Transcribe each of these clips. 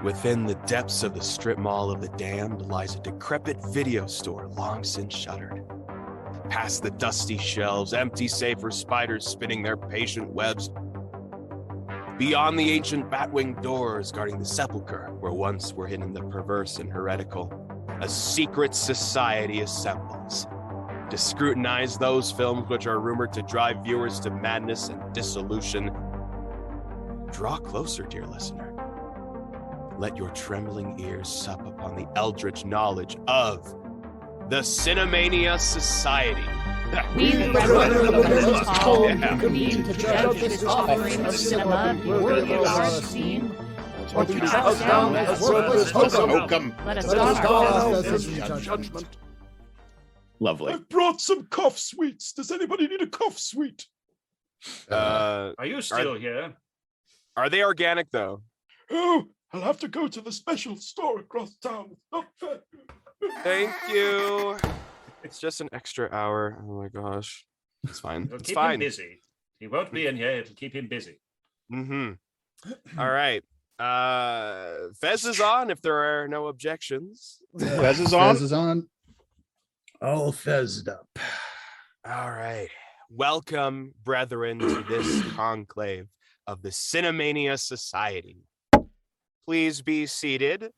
Within the depths of the strip mall of the damned lies a decrepit video store long since shuttered. Past the dusty shelves, empty save for spiders spinning their patient webs. Beyond the ancient batwing doors guarding the sepulchre where once were hidden the perverse and heretical, a secret society assembles to scrutinize those films which are rumored to drive viewers to madness and dissolution. Draw closer, dear listener. Let your trembling ears sup upon the eldritch knowledge of the Cinemania Society. We the brethren of this hall convene to judge this offering of cinema worthy of our esteem, or to cast down as worthless hokum. Let us don our feathers in judgment. Lovely. I've brought some cough sweets. Does anybody need a cough sweet? Are you still here? Are they organic, though? Oh, I'll have to go to the special store across town. It's not fair. Thank you. It's just an extra hour. Oh my gosh. It's fine. It'll It's keep fine. him busy. He won't be in here. It'll keep him busy. Mm-hmm. All right. Fez is on if there are no objections. Fez is on. Fez is on. All fezzed up. All right. Welcome, brethren, to this conclave of the Cinemania Society. Please be seated.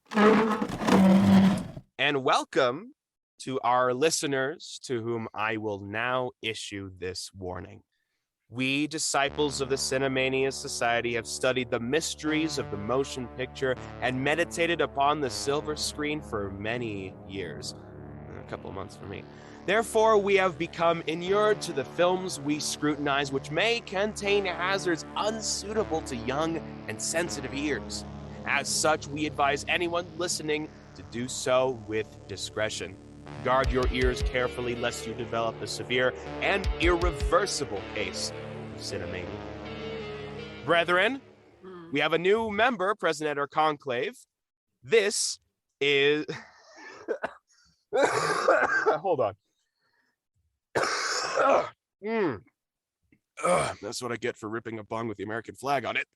And welcome to our listeners to whom I will now issue this warning. We, disciples of the Cinemania Society, have studied the mysteries of the motion picture and meditated upon the silver screen for many years. A couple of months for me. Therefore, we have become inured to the films we scrutinize, which may contain hazards unsuitable to young and sensitive ears. As such, we advise anyone listening to do so with discretion. Guard your ears carefully lest you develop a severe and irreversible case of cinemania. Brethren, we have a new member present at our conclave. This is... Hold on. That's what I get for ripping a bong with the American flag on it.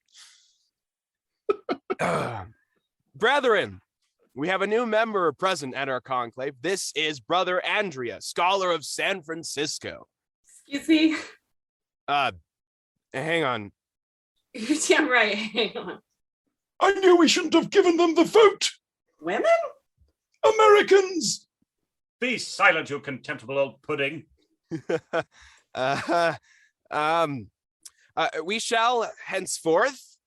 Brethren, we have a new member present at our conclave. This is Brother Andrea, scholar of San Francisco. Excuse me? Hang on. You're damn right. Hang on. I knew we shouldn't have given them the vote. Women? Americans! Be silent, you contemptible old pudding. We shall henceforth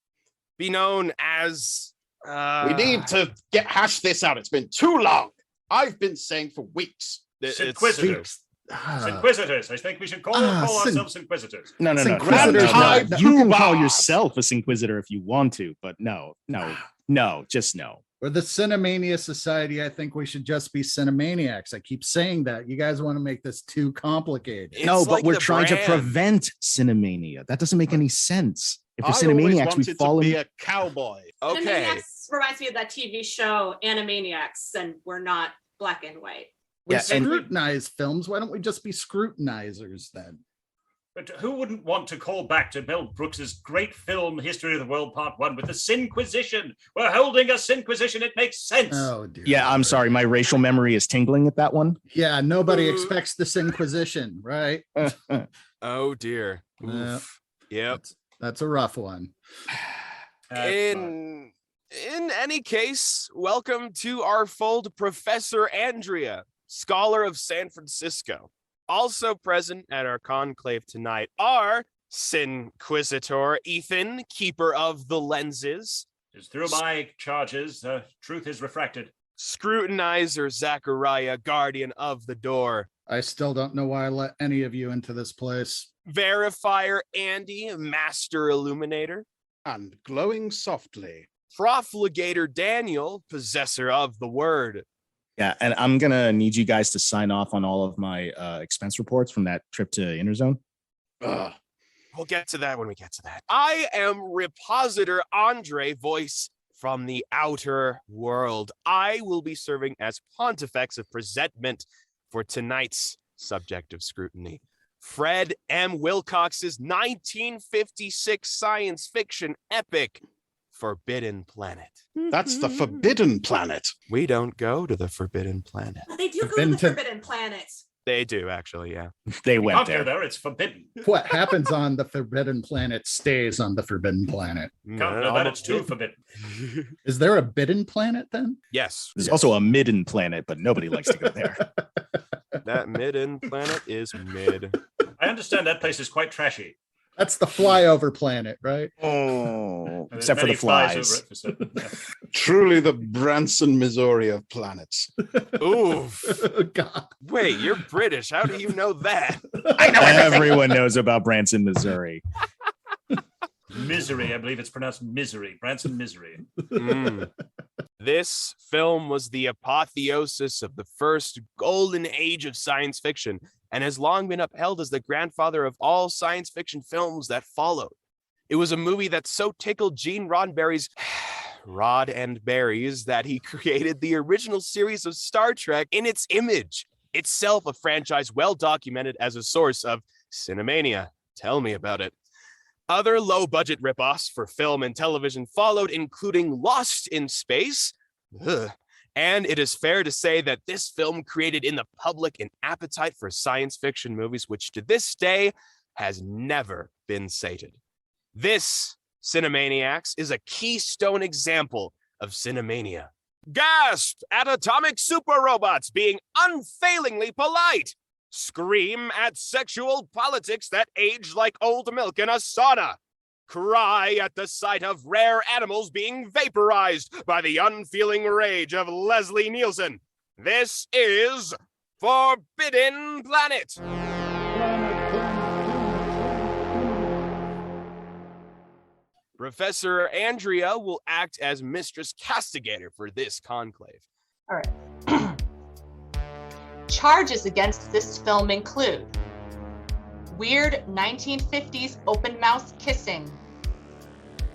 be known as... We need to hash this out. It's been too long. I've been saying for weeks. Inquisitors. Inquisitors. I think we should call ourselves Inquisitors. No. Inquisitors, You can call yourself a Inquisitor if you want to, but no, just no. For the Cinemania Society, I think we should just be Cinemaniacs. I keep saying that. You guys want to make this too complicated. No, It's but like we're the trying to brand. prevent Cinemania. That doesn't make any sense. If we're I always Cinemaniacs, we wanted fall to in. be a cowboy. Okay. Animaniacs reminds me of that TV show, Animaniacs, and we're not black and white. We Yeah, and- scrutinize films. Why don't we just be scrutinizers then? But who wouldn't want to call back to Mel Brooks's great film History of the World Part 1 with the Sinquisition? We're holding a Sinquisition. It makes sense. Oh, dear. Yeah, I'm sorry. My racial memory is tingling at that one. Yeah, nobody expects this Inquisition, right? Oh, dear. Yeah. Oof. Yep. That's a rough one. In any case, welcome to our fold, Professor Andrea, scholar of San Francisco. Also present at our conclave tonight are Sinquisitor Ethan, keeper of the lenses, It's through my charges, truth is refracted. Scrutinizer Zachariah, guardian of the door, I still don't know why I let any of you into this place. Verifier Andy, master illuminator, And glowing softly. Profligator Daniel, possessor of the word. Yeah, and I'm gonna need you guys to sign off on all of my expense reports from that trip to Interzone. We'll get to that when we get to that. I am Repositor Andre, voice from the outer world. I will be serving as Pontifex of Presentment for tonight's subject of scrutiny. Fred M. Wilcox's 1956 science fiction epic, Forbidden Planet. That's the Forbidden Planet. We don't go to the Forbidden Planet. They do go to Been the to- Forbidden Planet. They do, actually, yeah. They You went can't go there. there, it's forbidden. What happens on the Forbidden Planet stays on the Forbidden Planet. Can't go there, it's too forbidden. Is there a Bidden Planet then? Yes, There's also a midden planet, but nobody likes to go there. that Midden Planet is mid. I understand that place is quite trashy. That's the flyover planet, right? Oh, And there's except for the many flies flies. over it for certain, yeah. Truly the Branson, Missouri of planets. Oof. God. Wait, you're British. How do you know that? Everyone knows about Branson, Missouri. Misery, I believe it's pronounced misery. Branson Misery. Mm. This film was the apotheosis of the first golden age of science fiction and has long been upheld as the grandfather of all science fiction films that followed. It was a movie that so tickled Gene Roddenberry's Rod and Berries that he created the original series of Star Trek in its image, itself a franchise well documented as a source of Cinemania. Tell me about it. Other low-budget ripoffs for film and television followed, including Lost in Space. Ugh. And it is fair to say that this film created in the public an appetite for science fiction movies, which to this day has never been sated. This, Cinemaniacs, is a keystone example of Cinemania. Gasp at atomic super robots being unfailingly polite. Scream at sexual politics that age like old milk in a sauna. Cry at the sight of rare animals being vaporized by the unfeeling rage of Leslie Nielsen. This is Forbidden Planet. Professor Andrea will act as Mistress Castigator for this conclave. All right. Charges against this film include weird 1950s open mouth kissing,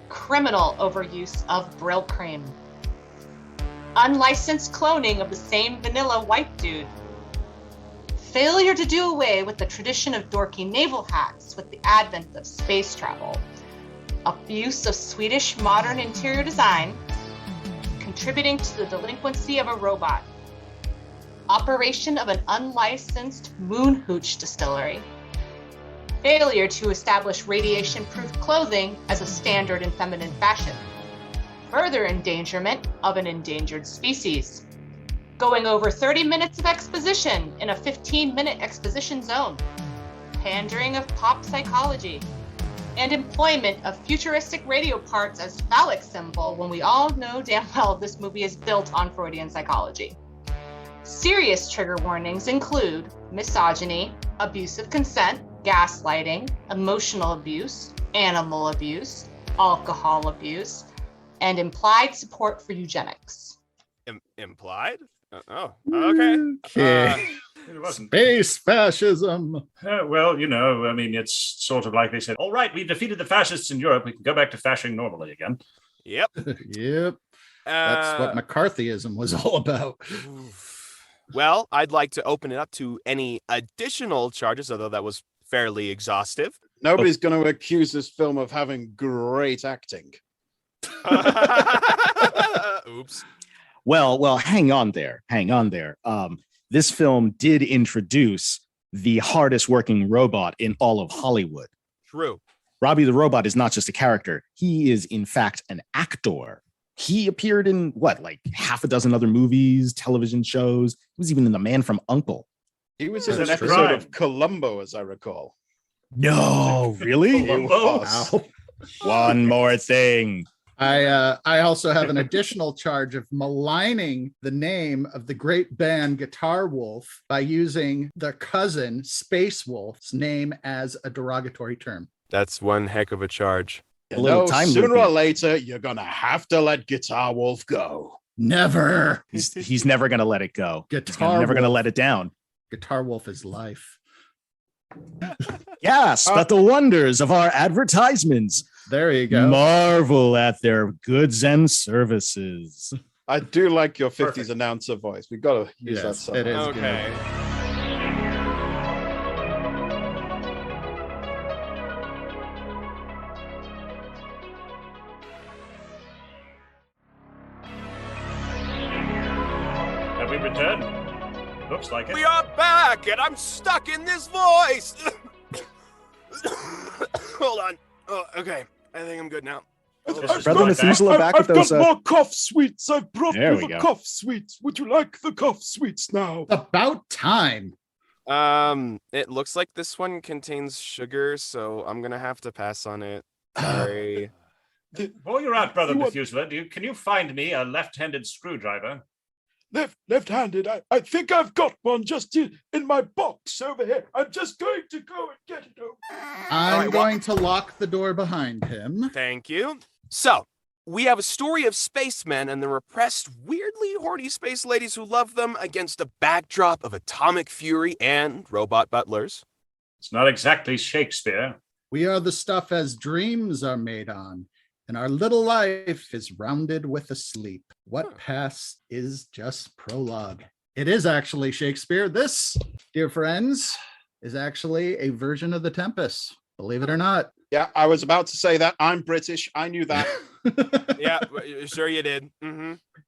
criminal overuse of Brill cream, unlicensed cloning of the same vanilla white dude, failure to do away with the tradition of dorky naval hats with the advent of space travel, abuse of Swedish modern interior design, contributing to the delinquency of a robot, operation of an unlicensed moon hooch distillery, failure to establish radiation-proof clothing as a standard in feminine fashion, further endangerment of an endangered species, going over 30 minutes of exposition in a 15-minute exposition zone, pandering of pop psychology, and employment of futuristic radio parts as phallic symbol when we all know damn well this movie is built on Freudian psychology. Serious trigger warnings include misogyny, abusive consent, gaslighting, emotional abuse, animal abuse, alcohol abuse, and implied support for eugenics. Implied? Oh, okay. Okay. It wasn't. Space fascism. Well, you know, I mean, it's sort of like they said, all right, we've defeated the fascists in Europe. We can go back to fashing normally again. Yep. Yep. That's what McCarthyism was all about. Well, I'd like to open it up to any additional charges, although that was fairly exhaustive. Nobody's going to accuse this film of having great acting. Oops. Well, hang on there. This film did introduce the hardest working robot in all of Hollywood. True. Robbie the Robot is not just a character. He is, in fact, an actor. He appeared in, like half a dozen other movies, television shows. He was even in The Man from U.N.C.L.E. He was in That's an episode right. of Columbo, as I recall. No, really? He was. Wow. One more thing. I also have an additional charge of maligning the name of the great band Guitar Wolf by using their cousin Space Wolf's name as a derogatory term. That's one heck of a charge. A little No, time sooner loopy. or later, you're going to have to let Guitar Wolf go. Never. He's never going to let it go. He's Guitar never going to Wolf. let it down. Guitar Wolf is life. Yes, but the wonders of our advertisements. There you go. Marvel at their goods and services. I do like your 50s Perfect. announcer voice. We've got to use that Yes, somehow. it is. Okay. we return? Looks like it. We are back, and I'm stuck in this voice. Hold on. Oh, okay. I think I'm good now. Brother Methuselah back with those. I've got more cough sweets. I've brought There you we the go. cough sweets. Would you like the cough sweets now? About time. It looks like this one contains sugar, so I'm gonna have to pass on it. Sorry. While you're out, Brother You want- Methuselah, can you find me a left-handed screwdriver? Left-handed. I think I've got one just in my box over here. I'm just going to go and get it over. I'm going to lock the door behind him. Thank you. So, we have a story of spacemen and the repressed, weirdly horny space ladies who love them against a backdrop of atomic fury and robot butlers. It's not exactly Shakespeare. We are the stuff as dreams are made on, and our little life is rounded with a sleep. What past is just prologue. It is actually Shakespeare. This, dear friends, is actually a version of The Tempest. Believe it or not. Yeah, I was about to say that. I'm British. I knew that. Yeah, sure you did.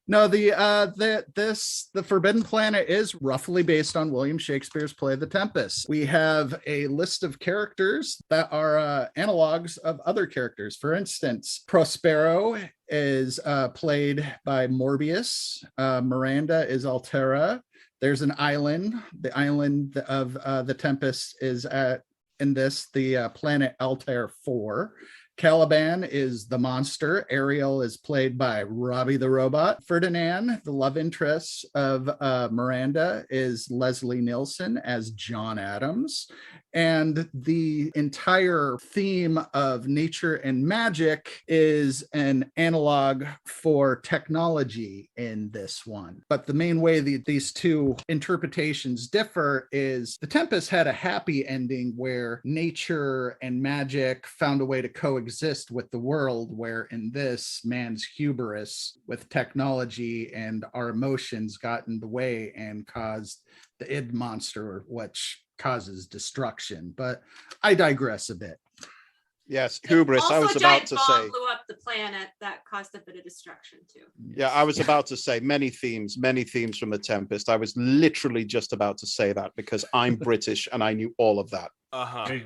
No, the Forbidden Planet is roughly based on William Shakespeare's play The Tempest. We have a list of characters that are analogs of other characters. For instance, Prospero is played by Morbius. Miranda is Altera. There's an island. The island of The Tempest is in the planet Altair 4. Caliban is the monster. Ariel is played by Robbie the Robot. Ferdinand, the love interest of Miranda, is Leslie Nielsen as John Adams. And the entire theme of nature and magic is an analog for technology in this one. But the main way these two interpretations differ is The Tempest had a happy ending where nature and magic found a way to coexist with the world, where in this, man's hubris with technology and our emotions got in the way and caused the id monster, which causes destruction. But I digress a bit. Yes, hubris. I was about to say. Blew up the planet that caused a bit of destruction too. Yeah, I was about to say many themes from The Tempest. I was literally just about to say that because I'm British and I knew all of that.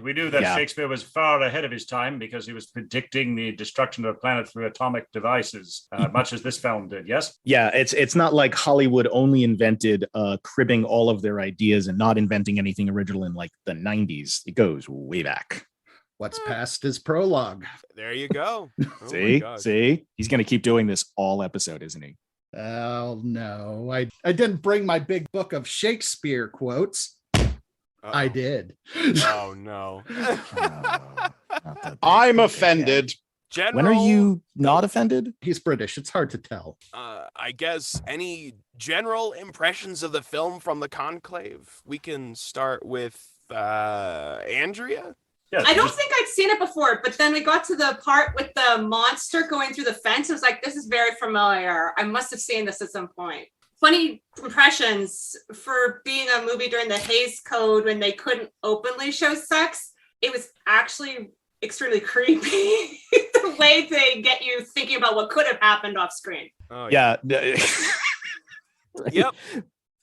We knew that Shakespeare was far ahead of his time because he was predicting the destruction of a planet through atomic devices, much as this film did, yes? Yeah, it's not like Hollywood only invented cribbing all of their ideas and not inventing anything original in like the 90s. It goes way back. What's past is prologue. There you go. See? He's going to keep doing this all episode, isn't he? Oh, no. I didn't bring my big book of Shakespeare quotes. I did. Oh, no. I'm offended. General, when are you not offended? He's British. It's hard to tell. I guess any general impressions of the film from the Conclave? We can start with Andrea. Yes, I don't think I'd seen it before, but then we got to the part with the monster going through the fence. I was like, this is very familiar. I must have seen this at some point. Funny impressions for being a movie during the Hays Code when they couldn't openly show sex. It was actually extremely creepy the way they get you thinking about what could have happened off screen. Oh, yeah. Yep.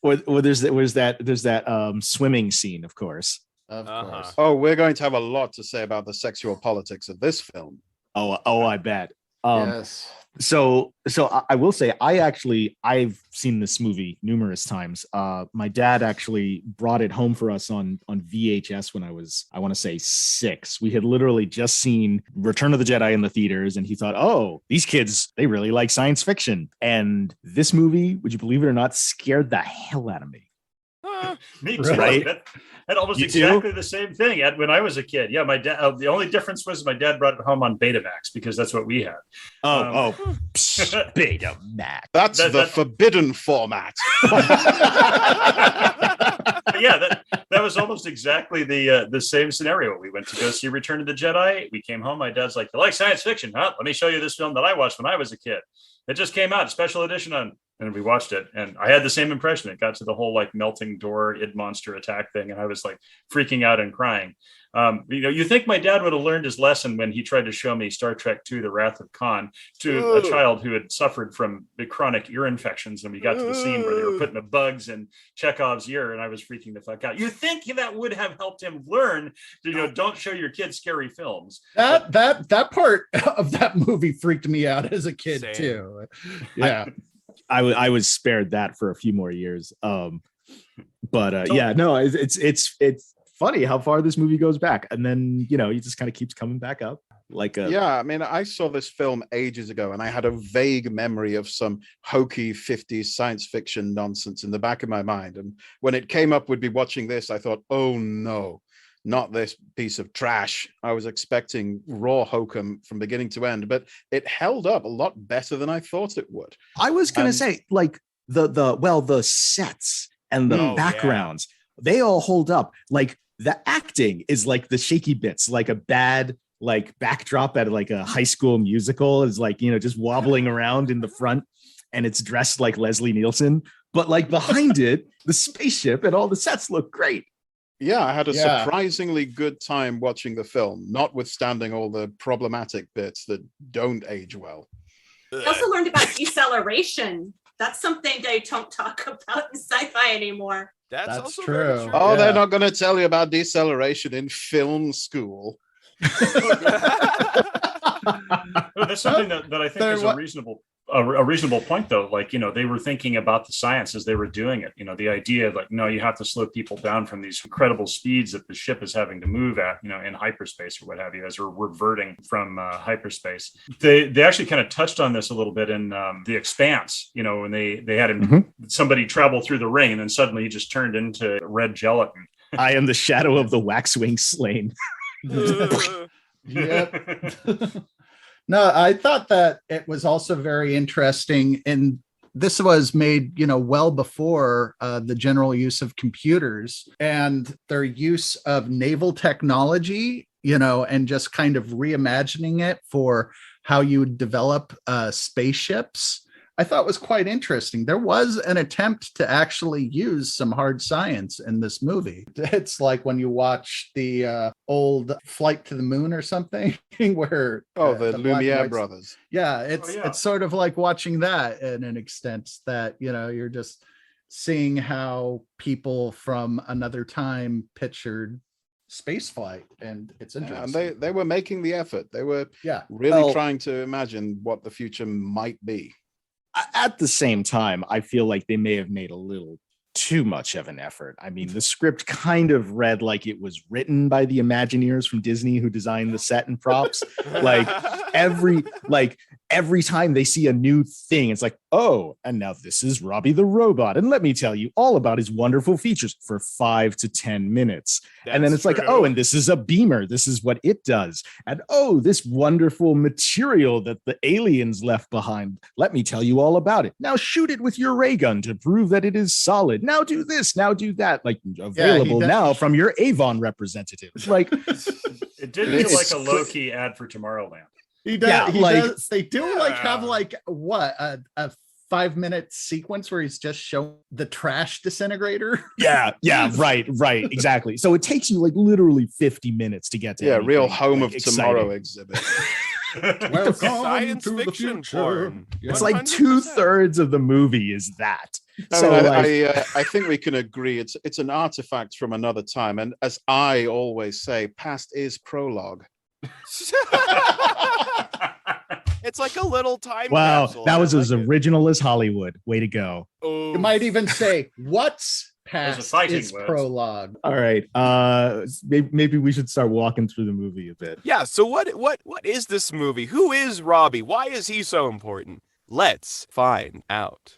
Or there's that swimming scene, of course. Of course. Oh, we're going to have a lot to say about the sexual politics of this film. Oh, I bet. Yes. So I will say I've seen this movie numerous times. My dad actually brought it home for us on VHS when I was, I want to say 6. We had literally just seen Return of the Jedi in the theaters, and he thought, oh, these kids, they really like science fiction. And this movie, would you believe it or not, scared the hell out of me. Me too. Right? Had almost You exactly too? the same thing when I was a kid. Yeah, my dad. The only difference was my dad brought it home on Betamax because that's what we had. Betamax. That's the forbidden format. Yeah, that was almost exactly the same scenario. We went to go see Return of the Jedi. We came home. My dad's like, "You like science fiction, huh? Let me show you this film that I watched when I was a kid. It just came out, special edition on and we watched it, and I had the same impression. It got to the whole like melting door id monster attack thing, and I was like freaking out and crying. You think my dad would have learned his lesson when he tried to show me Star Trek II, The Wrath of Khan, to a child who had suffered from the chronic ear infections. And we got to the scene where they were putting the bugs in Chekhov's ear, and I was freaking the fuck out. You think that would have helped him learn, don't show your kids scary films. That part of that movie freaked me out as a kid. Same. Too. Yeah. I was spared that for a few more years. It's funny how far this movie goes back, and then he just kind of keeps coming back up I mean, I saw this film ages ago, and I had a vague memory of some hokey 50s science fiction nonsense in the back of my mind, and when it came up, we'd be watching this, I thought, oh no, not this piece of trash. I was expecting raw hokum from beginning to end, but it held up a lot better than I thought it would. I was gonna say, like, the sets and the backgrounds, they all hold up. Like, the acting is like the shaky bits, like a bad like backdrop at like a high school musical is like, just wobbling around in the front, and it's dressed like Leslie Nielsen, but like behind it, the spaceship and all the sets look great. Yeah, I had a surprisingly good time watching the film, notwithstanding all the problematic bits that don't age well. I also learned about deceleration. That's something they don't talk about in sci-fi anymore. That's also true. Very true. Oh, they're not going to tell you about deceleration in film school. That's something that I think is a reasonable point, though. Like, they were thinking about the science as they were doing it. The idea like, no, you have to slow people down from these incredible speeds that the ship is having to move at, in hyperspace or what have you, as we're reverting from hyperspace. They actually kind of touched on this a little bit in The Expanse, when they had somebody travel through the ring, and then suddenly he just turned into red gelatin. I am the shadow of the waxwing slain. Yep. No, I thought that it was also very interesting, and this was made, well before the general use of computers and their use of naval technology, and just kind of reimagining it for how you would develop spaceships. I thought was quite interesting. There was an attempt to actually use some hard science in this movie. It's like when you watch the old Flight to the Moon or something, where the Lumiere brothers. Yeah, it's sort of like watching that in an extent that you're just seeing how people from another time pictured space flight, and it's interesting. And they were making the effort. They were really trying to imagine what the future might be. At the same time, I feel like they may have made a little too much of an effort. I mean, the script kind of read like it was written by the Imagineers from Disney who designed the set and props. Like every time they see a new thing, it's like, oh, and now this is Robbie the robot, and let me tell you all about his wonderful features for 5 to 10 minutes. And then it's like, oh, and this is a beamer. This is what it does. And oh, this wonderful material that the aliens left behind. Let me tell you all about it. Now shoot it with your ray gun to prove that it is solid. Now do this. Now do that. Like, available now from your Avon representative. Like, it did feel like a low-key ad for Tomorrowland. He does. Yeah, does. They do have a 5-minute sequence where he's just showing the trash disintegrator. Yeah, right, exactly. So it takes you like literally 50 minutes to get to real home of tomorrow exhibit. Welcome science to fiction porn. It's like 2/3 of the movie is that. I think we can agree it's an artifact from another time, and as I always say, past is prologue. It's like a little time capsule. That was as original as Hollywood. Way to go. You might even say, what's past is prologue. All right. Maybe we should start walking through the movie a bit. Yeah. So what is this movie? Who is Robbie? Why is he so important? Let's find out.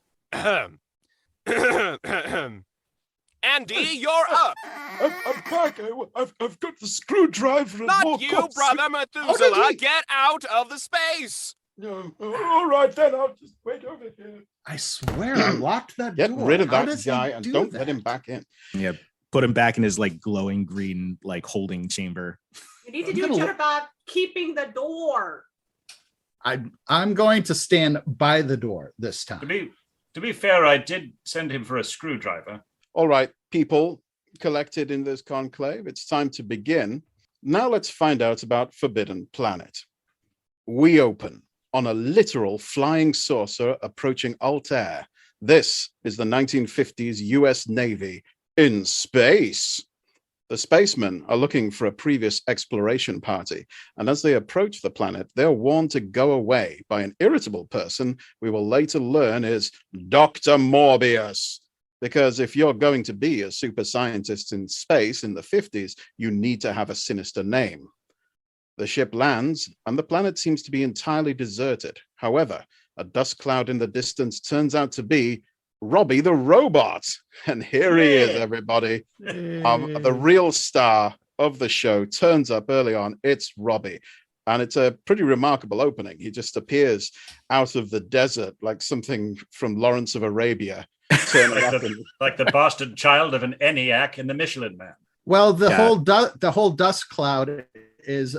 Andy, you're up. I'm back. I've got the screwdriver. And Not you, cups. brother Methuselah. Get out of the space. No. All right, then I'll just wait over here. I swear I locked that door. Get rid of that guy and don't let him back in. Yeah, put him back in his like glowing green like holding chamber. You need to do a better about keeping the door. I'm going to stand by the door this time. To be fair, I did send him for a screwdriver. All right, people collected in this conclave, it's time to begin. Now let's find out about Forbidden Planet. We open on a literal flying saucer approaching Altair. This is the 1950s US Navy in space. The spacemen are looking for a previous exploration party, and as they approach the planet, they're warned to go away by an irritable person we will later learn is Dr. Morbius. Because if you're going to be a super scientist in space in the 50s, you need to have a sinister name. The ship lands, and the planet seems to be entirely deserted. However, a dust cloud in the distance turns out to be Robbie the robot. And here he is, everybody. The real star of the show turns up early on. It's Robbie. And it's a pretty remarkable opening. He just appears out of the desert like something from Lawrence of Arabia. Like the bastard child of an ENIAC in the Michelin Man. Well, the whole dust cloud is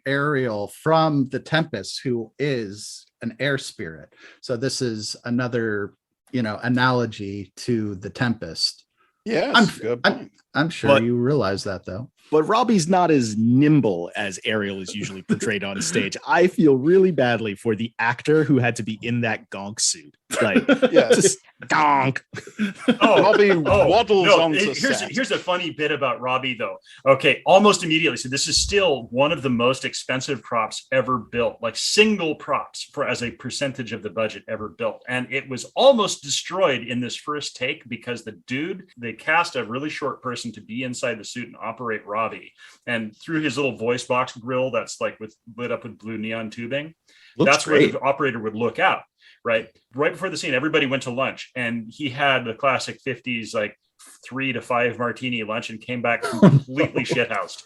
Ariel from the Tempest, who is an air spirit. So this is another, analogy to the Tempest. Yes, I'm sure you realize that, though. But Robbie's not as nimble as Ariel is usually portrayed on stage. I feel really badly for the actor who had to be in that gonk suit. Like, just gonk. Robbie waddles onto set. Here's a funny bit about Robbie, though. Okay, almost immediately. So this is still one of the most expensive props ever built, like single props as a percentage of the budget ever built. And it was almost destroyed in this first take because they cast a really short person to be inside the suit and operate Robbie. And through his little voice box grill that's like lit up with blue neon tubing, that's where the operator would look out. Right before the scene, everybody went to lunch, and he had the classic 50s like 3 to 5 martini lunch and came back completely shithoused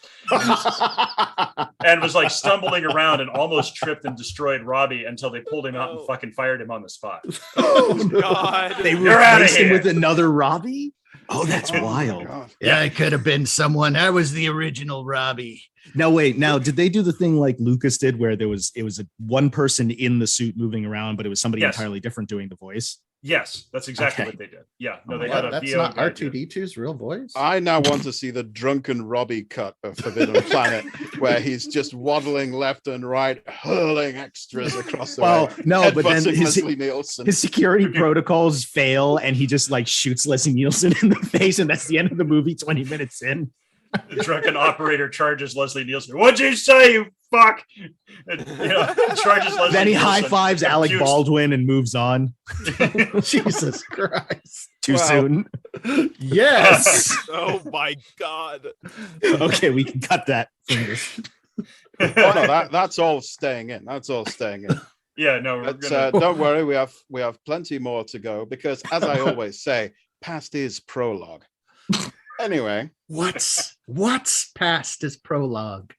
and was like stumbling around and almost tripped and destroyed Robbie until they pulled him out and fucking fired him on the spot. Oh God! They replaced him with another Robbie. Oh, that's wild. Yeah, it could have been someone. I was the original Robbie. No, wait. Now, did they do the thing like Lucas did where it was one person in the suit moving around, but it was somebody entirely different doing the voice? Yes, that's exactly what they did. Yeah. No, they had a That's not R2D2's real voice. I now want to see the drunken Robbie cut of Forbidden Planet, where he's just waddling left and right, hurling extras across the way. No, but then his security protocols fail, and he just like shoots Leslie Nielsen in the face, and that's the end of the movie 20 minutes in. The drunken operator charges Leslie Nielsen. What'd you say, you fuck? And, charges Leslie Then he Nielsen. high fives Alec Baldwin and moves on. Jesus Christ. Too soon. Yes. Oh my God. Okay, we can cut that. That's all staying in. That's all staying in. Yeah, no, don't worry. We have plenty more to go because, as I always say, past is prologue. Anyway, what's past is prologue?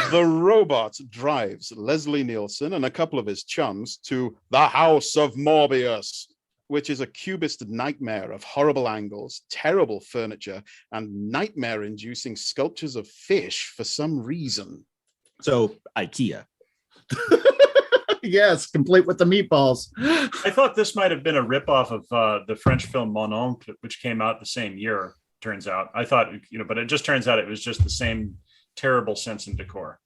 The robot drives Leslie Nielsen and a couple of his chums to the House of Morbius, which is a cubist nightmare of horrible angles, terrible furniture, and nightmare-inducing sculptures of fish for some reason. So, IKEA. Yes, complete with the meatballs. I thought this might have been a ripoff of the French film Mon Oncle, which came out the same year. Turns out, I thought, but it just turns out it was just the same terrible sense and decor.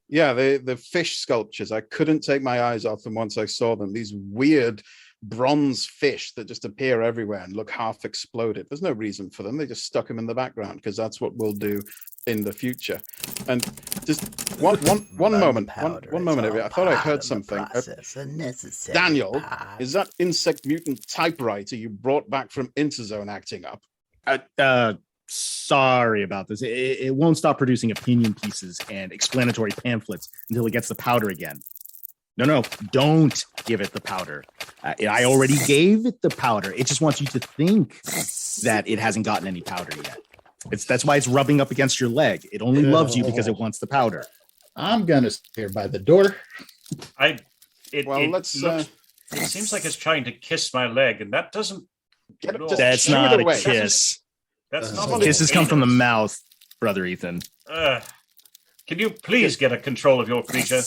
Yeah, the fish sculptures, I couldn't take my eyes off them once I saw them. These weird bronze fish that just appear everywhere and look half exploded. There's no reason for them. They just stuck them in the background because that's what we'll do in the future. And just one moment. I thought I heard something. Daniel, is that insect mutant typewriter you brought back from Interzone acting up? Sorry about this. It won't stop producing opinion pieces and explanatory pamphlets until it gets the powder again. No, don't give it the powder. I already gave it the powder. It just wants you to think that it hasn't gotten any powder yet. That's why it's rubbing up against your leg. It only loves you because it wants the powder. I'm gonna stay here by the door. It seems like it's trying to kiss my leg, and that doesn't. That's not a kiss. That's not kisses come from the mouth, brother Ethan. Can you please get a control of your creature?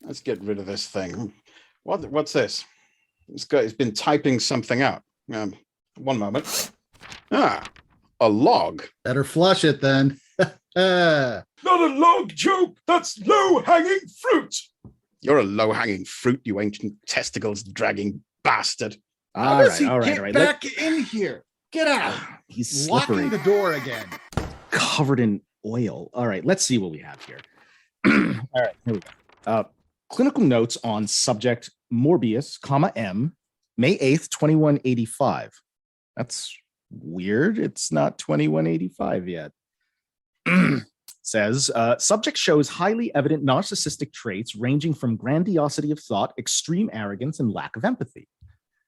Let's get rid of this thing. What's this? He's been typing something out. One moment. A log. Better flush it then. Not a log joke. That's low-hanging fruit. You're a low-hanging fruit, you ancient testicles-dragging bastard. All right. Get back in here. Get out. He's slippery. Locking the door again. Covered in oil. All right, let's see what we have here. All right, here we go. Clinical notes on subject Morbius, M, May 8th, 2185. That's weird. It's not 2185 yet. Says, subject shows highly evident narcissistic traits ranging from grandiosity of thought, extreme arrogance, and lack of empathy.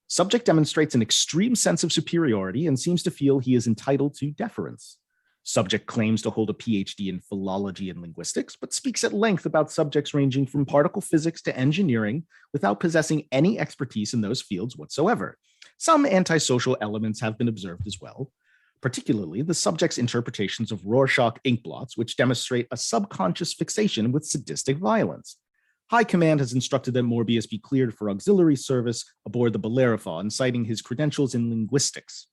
Subject demonstrates an extreme sense of superiority and seems to feel he is entitled to deference. Subject claims to hold a PhD in philology and linguistics, but speaks at length about subjects ranging from particle physics to engineering without possessing any expertise in those fields whatsoever. Some antisocial elements have been observed as well, particularly the subject's interpretations of Rorschach inkblots, which demonstrate a subconscious fixation with sadistic violence. High Command has instructed that Morbius be cleared for auxiliary service aboard the Bellerophon, citing his credentials in linguistics.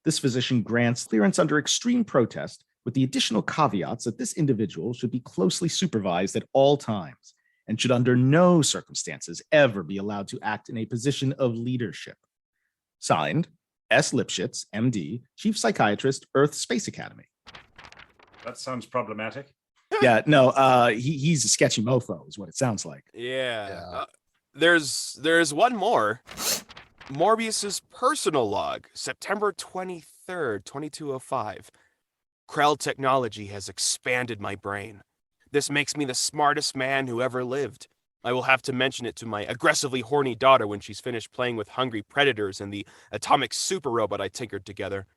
This physician grants clearance under extreme protest, with the additional caveats that this individual should be closely supervised at all times and should under no circumstances ever be allowed to act in a position of leadership. Signed, S. Lipschitz, MD, Chief Psychiatrist, Earth Space Academy. That sounds problematic. Yeah, no, he's a sketchy mofo is what it sounds like. Yeah. There's one more. Morbius's personal log, September 23rd, 2205. Krell technology has expanded my brain. This makes me the smartest man who ever lived. I will have to mention it to my aggressively horny daughter when she's finished playing with hungry predators and the atomic super robot I tinkered together.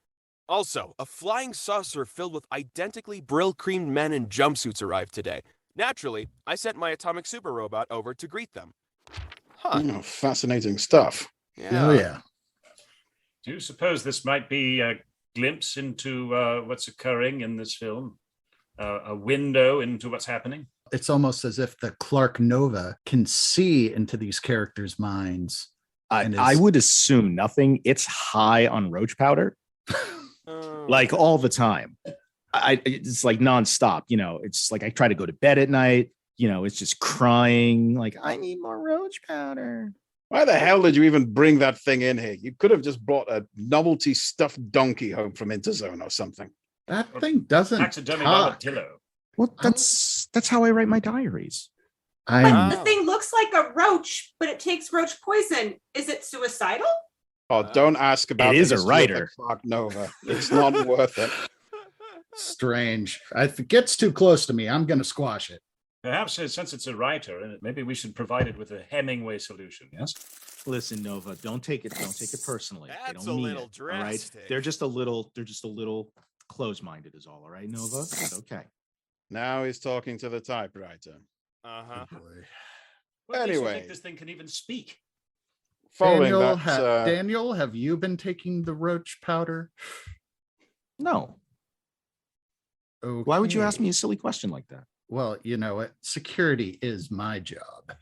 Also, a flying saucer filled with identically Brill-creamed men in jumpsuits arrived today. Naturally, I sent my atomic super robot over to greet them. Oh, fascinating stuff. Oh, yeah. Do you suppose this might be a glimpse into what's occurring in this film? A window into what's happening? It's almost as if the Clark Nova can see into these characters' minds. I would assume nothing. It's high on roach powder. Like all the time. It's like nonstop, it's like I try to go to bed at night, it's just crying like I need more roach powder. Why the hell did you even bring that thing in here? You could have just brought a novelty stuffed donkey home from Interzone or something. That thing doesn't accidentally talk. Well, that's how I write my diaries. But the thing looks like a roach, but it takes roach poison. Is it suicidal? Oh, don't ask about it. Is a writer. Clark Nova. It's not worth it. Strange. If it gets too close to me, I'm going to squash it. Perhaps since it's a writer, maybe we should provide it with a Hemingway solution. Yes. Listen, Nova, don't take it personally. That's they don't a mean little it, drastic. all right? They're just a little close-minded is all right, Nova? That's okay. Now he's talking to the typewriter. Uh-huh. What Anyway. makes you think this thing can even speak? Daniel, have you been taking the roach powder? No. Okay. Why would you ask me a silly question like that? Well, you know what? Security is my job.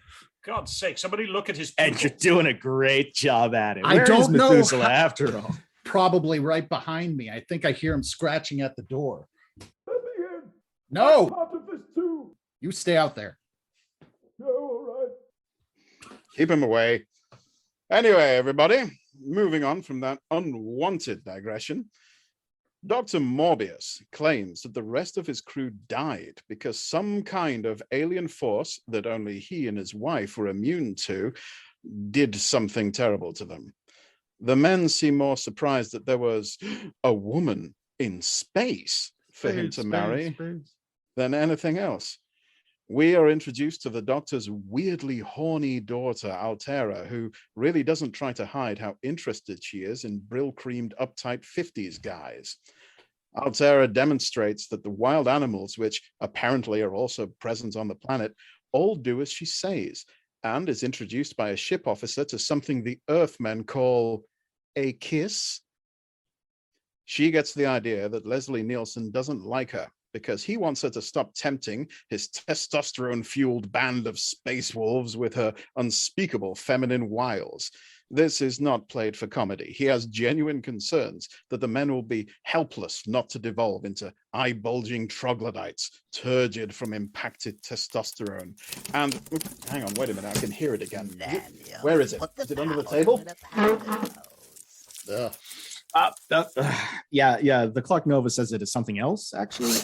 God's sake, somebody look at his And pupils. you're doing a great job at it. I Where is don't know Methuselah how- after all? Probably right behind me. I think I hear him scratching at the door. Let me in. I'm No, part of this too. you stay out there. No, all right. Keep him away. Anyway, everybody, moving on from that unwanted digression. Dr. Morbius claims that the rest of his crew died because some kind of alien force that only he and his wife were immune to did something terrible to them. The men seem more surprised that there was a woman in space for him to marry than anything else. We are introduced to the Doctor's weirdly horny daughter, Altera, who really doesn't try to hide how interested she is in brill-creamed, uptight 50s guys. Altera demonstrates that the wild animals, which apparently are also present on the planet, all do as she says, and is introduced by a ship officer to something the Earthmen call a kiss. She gets the idea that Leslie Nielsen doesn't like her because he wants her to stop tempting his testosterone-fueled band of space wolves with her unspeakable feminine wiles. This is not played for comedy. He has genuine concerns that the men will be helpless not to devolve into eye-bulging troglodytes, turgid from impacted testosterone. And hang on, wait a minute, I can hear it again. Where is it? Is it under the table? Yeah. The Clark Nova says it is something else, actually.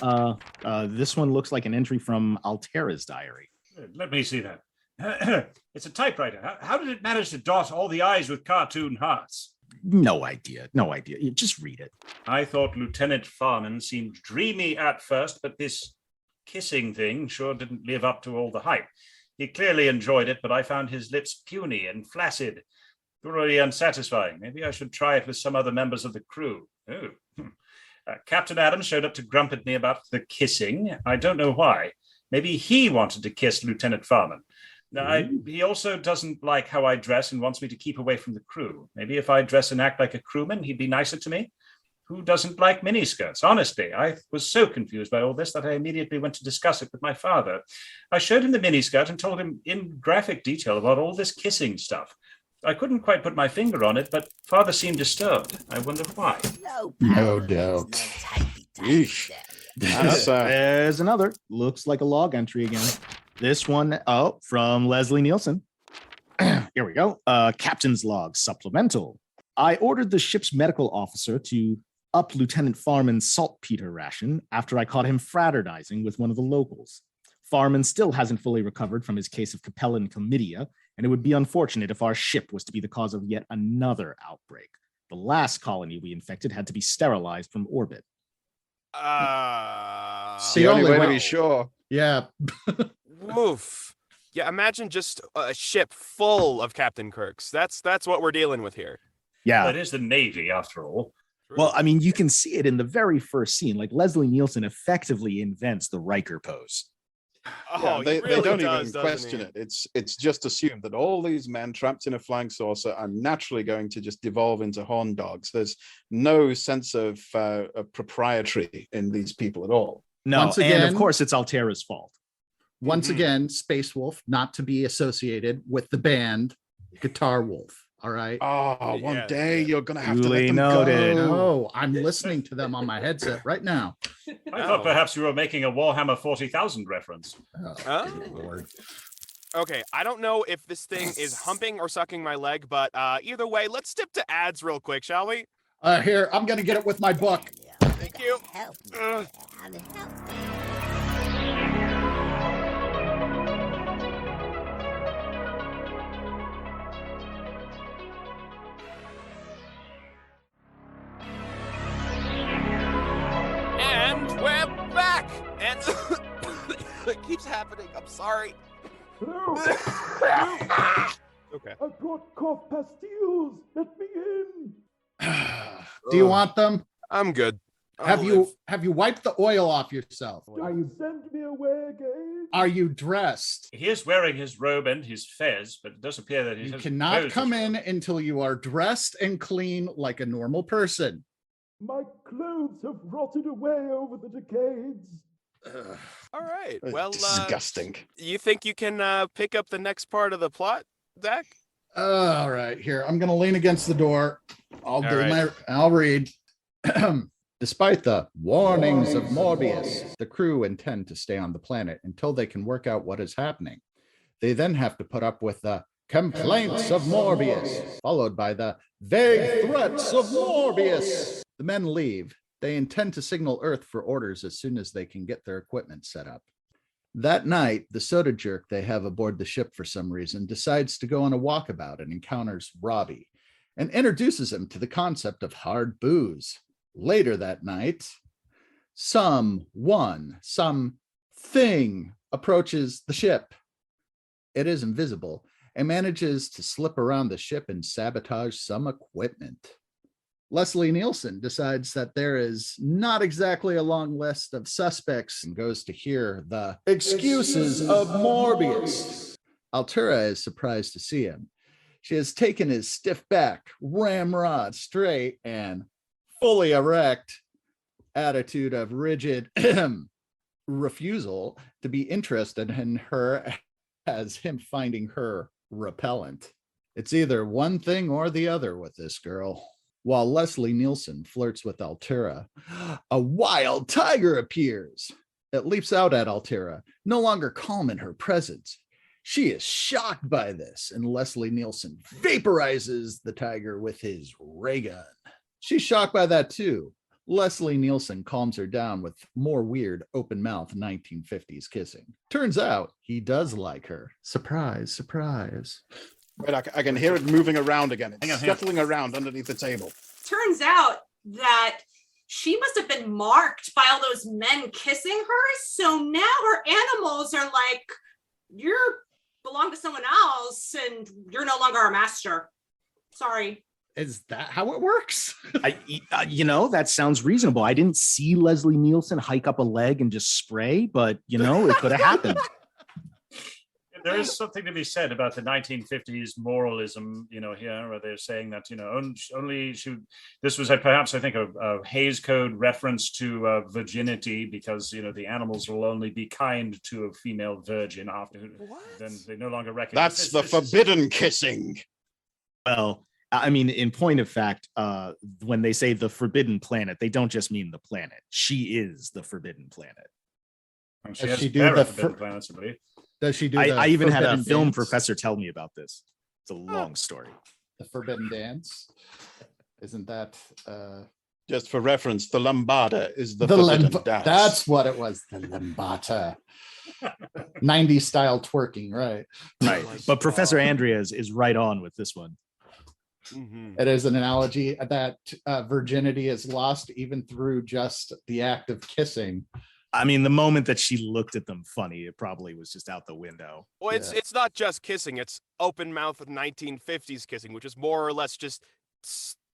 This one looks like an entry from Altera's diary. Let me see that. It's a typewriter. How did it manage to dot all the I's with cartoon hearts? No idea. You just read it. I thought Lieutenant Farman seemed dreamy at first, but this kissing thing sure didn't live up to all the hype. He clearly enjoyed it, but I found his lips puny and flaccid. Thoroughly unsatisfying. Maybe I should try it with some other members of the crew. Captain Adams showed up to grump at me about the kissing. I don't know why. Maybe he wanted to kiss Lieutenant Farman. He also doesn't like how I dress and wants me to keep away from the crew. Maybe if I dress and act like a crewman, he'd be nicer to me. Who doesn't like miniskirts? Honestly, I was so confused by all this that I immediately went to discuss it with my father. I showed him the miniskirt and told him in graphic detail about all this kissing stuff. I couldn't quite put my finger on it, but father seemed disturbed. I wonder why. No doubt. Yeesh. There's another. Looks like a log entry again. This one, from Leslie Nielsen. Here we go. Captain's log supplemental. I ordered the ship's medical officer to up Lieutenant Farman's saltpeter ration after I caught him fraternizing with one of the locals. Farman still hasn't fully recovered from his case of Capellan chlamydia, and it would be unfortunate if our ship was to be the cause of yet another outbreak. The last colony we infected had to be sterilized from orbit. The only way to be sure. Yeah. Woof. Yeah, imagine just a ship full of Captain Kirks. That's what we're dealing with here. Yeah. That is the Navy, after all. Well, I mean, you can see it in the very first scene. Like Leslie Nielsen effectively invents the Riker pose. Oh, they really don't does, even question it. It's just assumed that all these men trapped in a flying saucer are naturally going to just devolve into horn dogs. There's no sense of propriety in these people at all. No, Once again, and of course it's Altera's fault. Once again, Space Wolf, not to be associated with the band Guitar Wolf. All right. Oh, one day you're gonna have to Duly let them noted. go. No, I'm listening to them on my headset right now. I thought perhaps you were making a Warhammer 40,000 reference. Lord. Okay, I don't know if this thing is humping or sucking my leg, but either way, let's skip to ads real quick, shall we? Here, I'm gonna get it with my book. Thank you. And we're back! And it keeps happening. I'm sorry. Hello. Okay. I've got cough pastilles. Let me in. Do you want them? I'm good. Have you wiped the oil off yourself? Are you send me away again? Are you dressed? He is wearing his robe and his fez, but it does appear that he You has cannot clothes come as well. in until you are dressed and clean like a normal person. My clothes have rotted away over the decades. All right. Well, Disgusting. you think you can pick up the next part of the plot, Zach? All right, here. I'm gonna lean against the door. I'll read. Despite the warnings of Morbius, the crew intend to stay on the planet until they can work out what is happening. They then have to put up with the complaints of Morbius, followed by the vague threats of Morbius. The men leave. They intend to signal Earth for orders as soon as they can get their equipment set up. That night, the soda jerk they have aboard the ship for some reason decides to go on a walkabout and encounters Robbie and introduces him to the concept of hard booze. Later that night, something approaches the ship. It is invisible and manages to slip around the ship and sabotage some equipment. Leslie Nielsen decides that there is not exactly a long list of suspects and goes to hear the excuses of Morbius. Altera is surprised to see him. She has taken his stiff back, ramrod straight, and fully erect attitude of rigid refusal to be interested in her as him finding her repellent. It's either one thing or the other with this girl. While Leslie Nielsen flirts with Altera, a wild tiger appears. It leaps out at Altera, no longer calm in her presence. She is shocked by this, and Leslie Nielsen vaporizes the tiger with his ray gun. She's shocked by that too. Leslie Nielsen calms her down with more weird open mouth 1950s kissing. Turns out he does like her. Surprise, surprise. Wait, I can hear it moving around again. It's scuttling around underneath the table. Turns out that she must have been marked by all those men kissing her. So now her animals are like, you belong to someone else and you're no longer our master. Sorry. Is that how it works? That sounds reasonable. I didn't see Leslie Nielsen hike up a leg and just spray, but it could have happened. There is something to be said about the 1950s moralism, here, where they're saying that, this was perhaps, I think, a Hays Code reference to virginity, because, the animals will only be kind to a female virgin after, then they no longer recognize. That's the forbidden kissing. Well, I mean, in point of fact, when they say the forbidden planet, they don't just mean the planet. She is the forbidden planet. And she has forbidden planets, I believe. Does she do? I even had a film dance? professor tell me about this. It's a long story. The forbidden dance. Isn't that just for reference? The lambada is the forbidden dance. That's what it was. The lambada. 90s style twerking, right? Right. But Professor Andrea is right on with this one. Mm-hmm. It is an analogy that virginity is lost even through just the act of kissing. I mean, the moment that she looked at them funny, it probably was just out the window. Well, it's not just kissing; it's open mouth with 1950s kissing, which is more or less just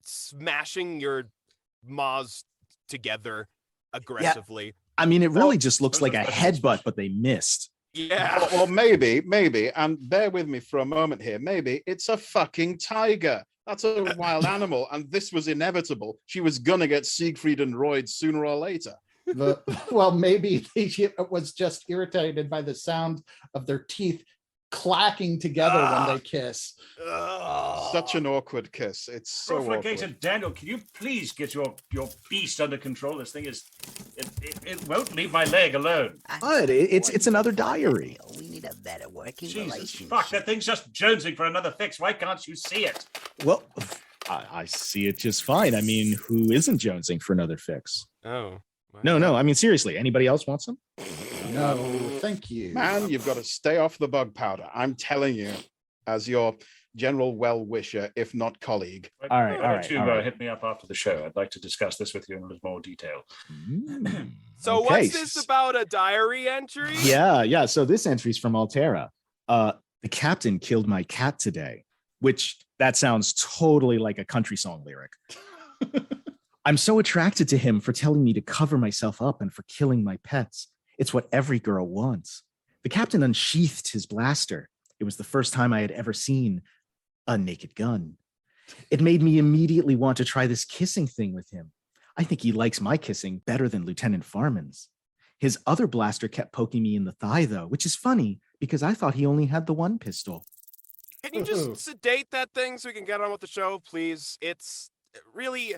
smashing your maws together aggressively. Yeah. I mean, it really just looks like a headbutt, but they missed. Yeah. Or maybe, and bear with me for a moment here. Maybe it's a fucking tiger. That's a wild animal, and this was inevitable. She was gonna get Siegfried and Roy sooner or later. Well, maybe she was just irritated by the sound of their teeth clacking together when they kiss. Such an awkward kiss. It's so Profligated awkward. Daniel, can you please get your beast under control? This thing is, it won't leave my leg alone. But it's another diary. We need a better working Jesus, relationship. fuck, that thing's just jonesing for another fix. Why can't you see it? Well, I see it just fine. I mean, who isn't jonesing for another fix? Oh. Wow. No. I mean, seriously, anybody else want some? No, thank you. Man, you've got to stay off the bug powder. I'm telling you, as your general well-wisher, if not colleague. All right. Hit me up after the show. I'd like to discuss this with you in a little more detail. So what's this about, a diary entry? Yeah. So this entry's from Altera. The captain killed my cat today, which that sounds totally like a country song lyric. I'm so attracted to him for telling me to cover myself up and for killing my pets. It's what every girl wants. The captain unsheathed his blaster. It was the first time I had ever seen a naked gun. It made me immediately want to try this kissing thing with him. I think he likes my kissing better than Lieutenant Farman's. His other blaster kept poking me in the thigh, though, which is funny because I thought he only had the one pistol. Can you just sedate that thing so we can get on with the show, please? It's really...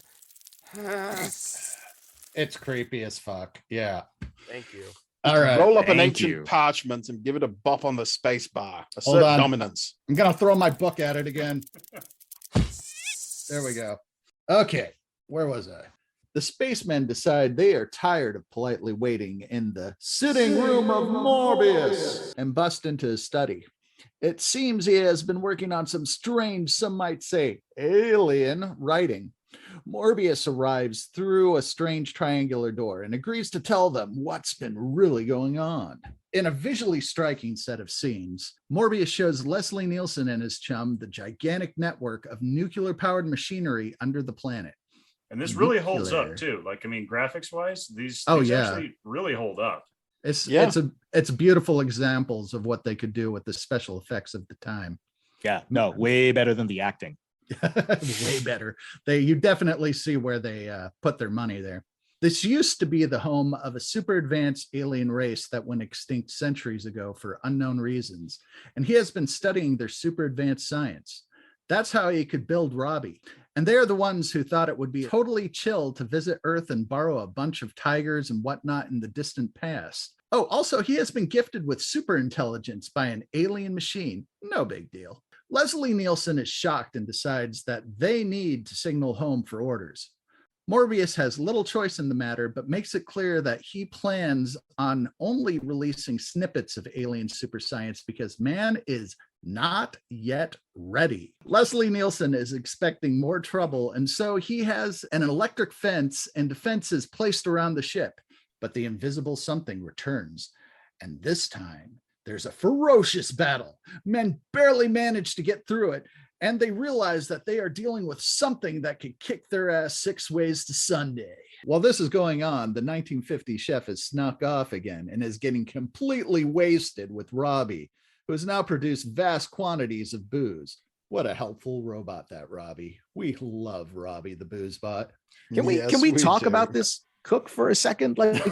It's creepy as fuck. Yeah. Thank you. All right. Roll up an ancient parchment and give it a bop on the space bar. Assert dominance. I'm gonna throw my book at it again. There we go. Okay, where was I? The spacemen decide they are tired of politely waiting in the sitting room of Morbius and bust into his study. It seems he has been working on some strange, some might say, alien writing. Morbius arrives through a strange triangular door and agrees to tell them what's been really going on. In a visually striking set of scenes, Morbius shows Leslie Nielsen and his chum the gigantic network of nuclear-powered machinery under the planet. And this really holds up too. Like, I mean, graphics-wise, these actually really hold up. It's beautiful examples of what they could do with the special effects of the time. Yeah, no, way better than the acting. Way better. You definitely see where they put their money there. This used to be the home of a super advanced alien race that went extinct centuries ago for unknown reasons, and he has been studying their super advanced science. That's how he could build Robbie. And they're the ones who thought it would be totally chill to visit Earth and borrow a bunch of tigers and whatnot in the distant past. Oh, also, he has been gifted with super intelligence by an alien machine. No big deal. Leslie Nielsen is shocked and decides that they need to signal home for orders. Morbius has little choice in the matter, but makes it clear that he plans on only releasing snippets of alien super science because man is not yet ready. Leslie Nielsen is expecting more trouble, and so he has an electric fence and defenses placed around the ship. But the invisible something returns, and this time there's a ferocious battle. Men barely manage to get through it, and they realize that they are dealing with something that could kick their ass 6 ways to Sunday. While this is going on, the 1950 chef has snuck off again and is getting completely wasted with Robbie, who has now produced vast quantities of booze. What a helpful robot, that Robbie. We love Robbie the Booze-Bot. Can we talk about this cook for a second? Like,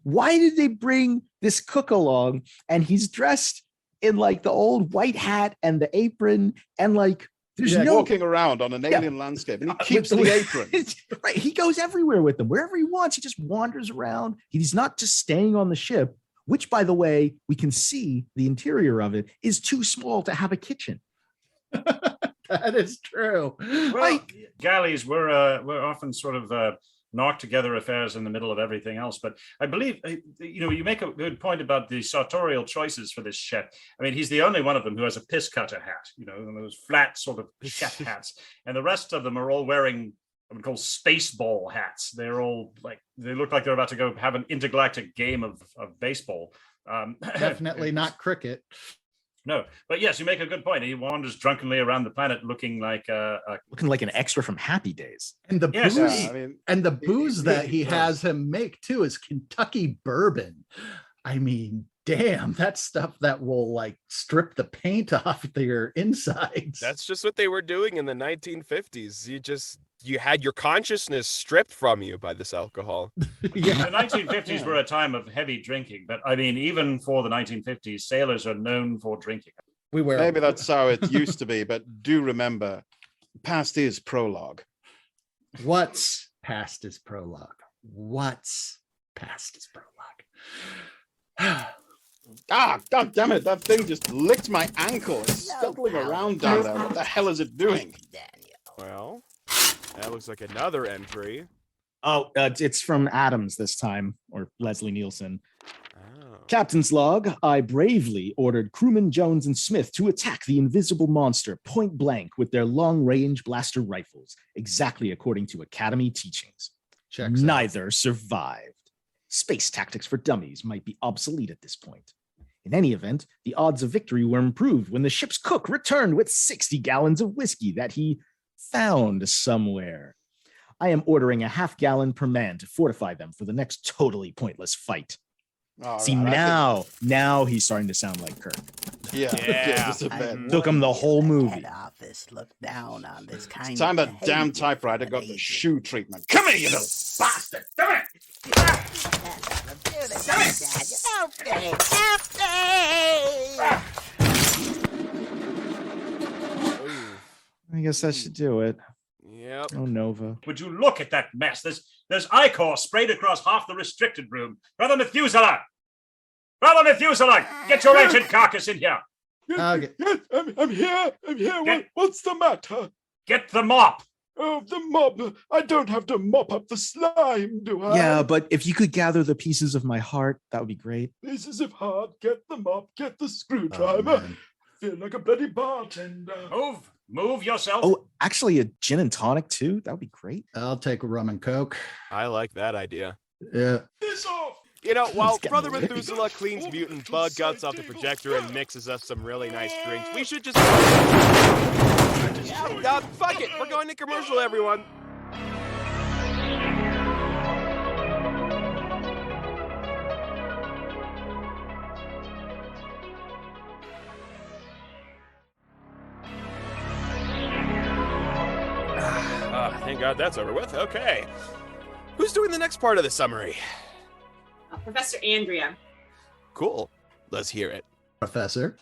why did they bring this cook along and he's dressed in like the old white hat and the apron and like there's no walking around on an alien landscape and he keeps the apron. Right, he goes everywhere with them, wherever he wants. He just wanders around. He's not just staying on the ship, which, by the way, we can see the interior of it is too small to have a kitchen. That is true. Well, galleys were often sort of knock together affairs in the middle of everything else. But I believe, you make a good point about the sartorial choices for this chef. I mean, he's the only one of them who has a piss cutter hat, those flat sort of chef hats. And the rest of them are all wearing, I would call spaceball hats. They're all they look like they're about to go have an intergalactic game of baseball. Definitely not cricket. No, but yes, you make a good point. He wanders drunkenly around the planet looking like an extra from Happy Days. And the booze, that he has him make too is Kentucky bourbon. I mean, damn, that's stuff that will strip the paint off your insides. That's just what they were doing in the 1950s. You had your consciousness stripped from you by this alcohol. Yeah. The 1950s were a time of heavy drinking, but I mean, even for the 1950s, sailors are known for drinking. Maybe that's how it used to be, but do remember, past is prologue. What's past is prologue? What's past is prologue? God damn it, that thing just licked my ankle. It's scuttling around down there. What the hell is it doing? Well, that looks like another entry. Oh, it's from Adams this time, or Leslie Nielsen. Oh. Captain's log, I bravely ordered crewmen Jones and Smith to attack the invisible monster point blank with their long-range blaster rifles, exactly according to Academy teachings. Neither survived. Space tactics for dummies might be obsolete at this point. In any event, the odds of victory were improved when the ship's cook returned with 60 gallons of whiskey that he found somewhere. I am ordering a half-gallon per man to fortify them for the next totally pointless fight. See, now he's starting to sound like Kirk. Yeah. Took him the whole movie. Office look down on this kind it's time of that damn typewriter got the shoe treatment. Come here, you little bastard! Come here! I guess that should do it. Yep. Oh, Nova. Would you look at that mess? There's ichor sprayed across half the restricted room. Brother Methuselah! Get your ancient carcass in here! Yes, I'm here. What's the matter? Get the mop! Oh, the mop. I don't have to mop up the slime, do I? Yeah, but if you could gather the pieces of my heart, that would be great. Pieces of heart, get the mop, get the screwdriver. Feel like a bloody bartender. Move yourself. Oh, actually, a gin and tonic too. That would be great. I'll take a rum and coke. I like that idea. Yeah. This off. While Brother Methuselah cleans mutant bug guts off the projector and mixes us some really nice drinks, we should just... fuck it. We're going to commercial, everyone. Thank God that's over with. Okay. Who's doing the next part of the summary? Professor Andrea. Cool. Let's hear it. Professor.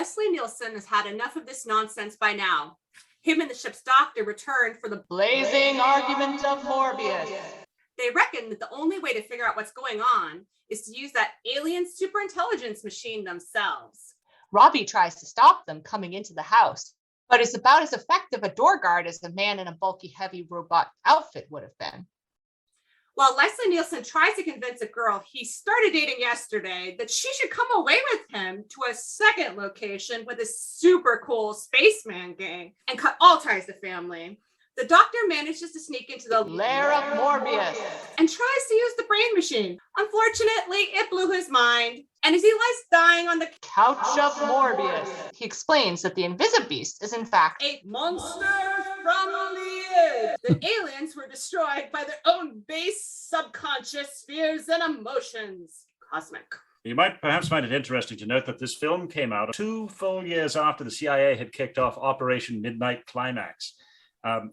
Leslie Nielsen has had enough of this nonsense by now. Him and the ship's doctor return for the blazing argument of Morbius. They reckon that the only way to figure out what's going on is to use that alien superintelligence machine themselves. Robbie tries to stop them coming into the house, but is about as effective a door guard as a man in a bulky, heavy robot outfit would have been. While Leslie Nielsen tries to convince a girl he started dating yesterday that she should come away with him to a second location with a super cool spaceman gang and cut all ties to family, the doctor manages to sneak into the lair of Morbius and tries to use the brain machine. Unfortunately, it blew his mind, and as he lies dying on the couch of Morbius, he explains that the Invisibeast is in fact a monster from the id. The aliens were destroyed by their own base subconscious spheres and emotions. Cosmic. You might perhaps find it interesting to note that this film came out 2 full years after the CIA had kicked off Operation Midnight Climax.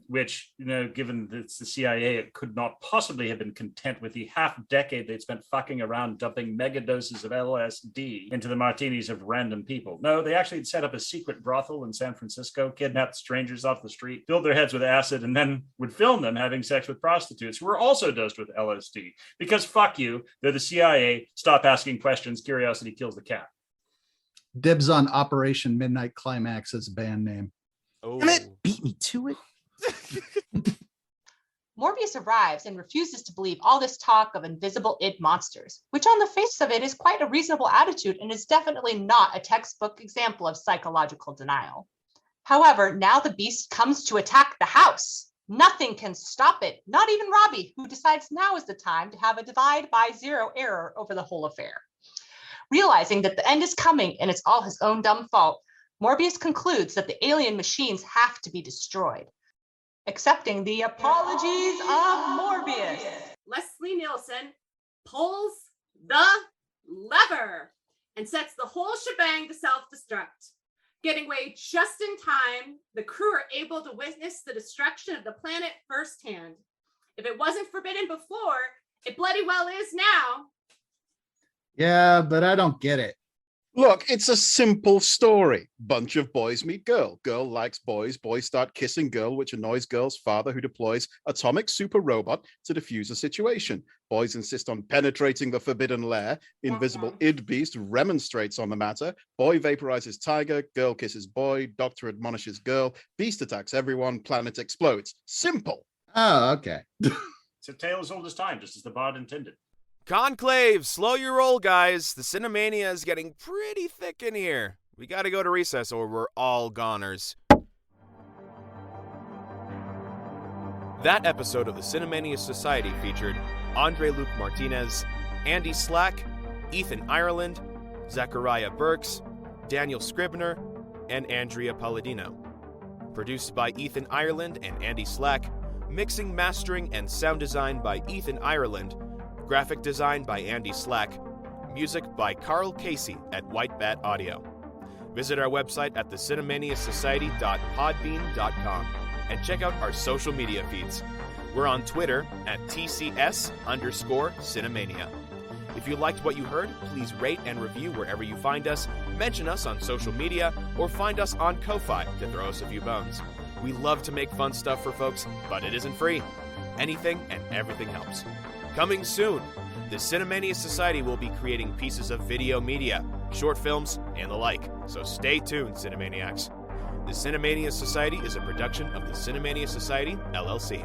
Which, given that it's the CIA, it could not possibly have been content with the half-decade they'd spent fucking around dumping mega doses of LSD into the martinis of random people. No, they actually had set up a secret brothel in San Francisco, kidnapped strangers off the street, filled their heads with acid, and then would film them having sex with prostitutes who were also dosed with LSD. Because fuck you, they're the CIA, stop asking questions, curiosity kills the cat. Dibs on Operation Midnight Climax as a band name. Oh. Damn it, beat me to it. Morbius arrives and refuses to believe all this talk of invisible id monsters, which on the face of it is quite a reasonable attitude and is definitely not a textbook example of psychological denial. However, now the beast comes to attack the house. Nothing can stop it, not even Robbie, who decides now is the time to have a divide by zero error over the whole affair. Realizing that the end is coming and it's all his own dumb fault, Morbius concludes that the alien machines have to be destroyed. Accepting the apologies of Morbius. Leslie Nielsen pulls the lever and sets the whole shebang to self-destruct. Getting away just in time, the crew are able to witness the destruction of the planet firsthand. If it wasn't forbidden before, it bloody well is now. Yeah, but I don't get it. Look, it's a simple story. Bunch of boys meet girl. Girl likes boys. Boys start kissing girl, which annoys girl's father, who deploys atomic super robot to defuse a situation. Boys insist on penetrating the forbidden lair. Invisible id beast remonstrates on the matter. Boy vaporizes tiger. Girl kisses boy. Doctor admonishes girl. Beast attacks everyone. Planet explodes. Simple. Oh, okay. It's a tale as old as time, just as the bard intended. Conclave, slow your roll, guys. The Cinemania is getting pretty thick in here. We gotta go to recess or we're all goners. That episode of the Cinemania Society featured Andre Luke Martinez, Andy Slack, Ethan Ireland, Zachariah Burks, Daniel Scribner, and Andrea Palladino. Produced by Ethan Ireland and Andy Slack, mixing, mastering, and sound design by Ethan Ireland, graphic design by Andy Slack, music by Carl Casey at White Bat Audio. Visit our website at thecinemaniasociety.podbean.com and check out our social media feeds. We're on Twitter at TCS_Cinemania. If you liked what you heard, please rate and review wherever you find us, mention us on social media, or find us on Ko-Fi to throw us a few bones. We love to make fun stuff for folks, but it isn't free. Anything and everything helps. Coming soon, the Cinemania Society will be creating pieces of video media, short films, and the like, so stay tuned, Cinemaniacs. The Cinemania Society is a production of the Cinemania Society, LLC.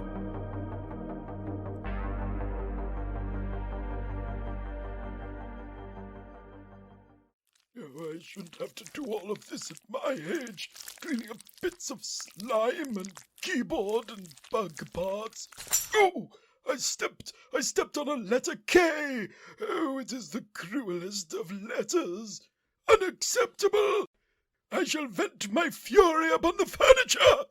Oh, I shouldn't have to do all of this at my age, cleaning up bits of slime and keyboard and bug parts. Oh! I stepped on a letter K. Oh, it is the cruelest of letters. Unacceptable. I shall vent my fury upon the furniture.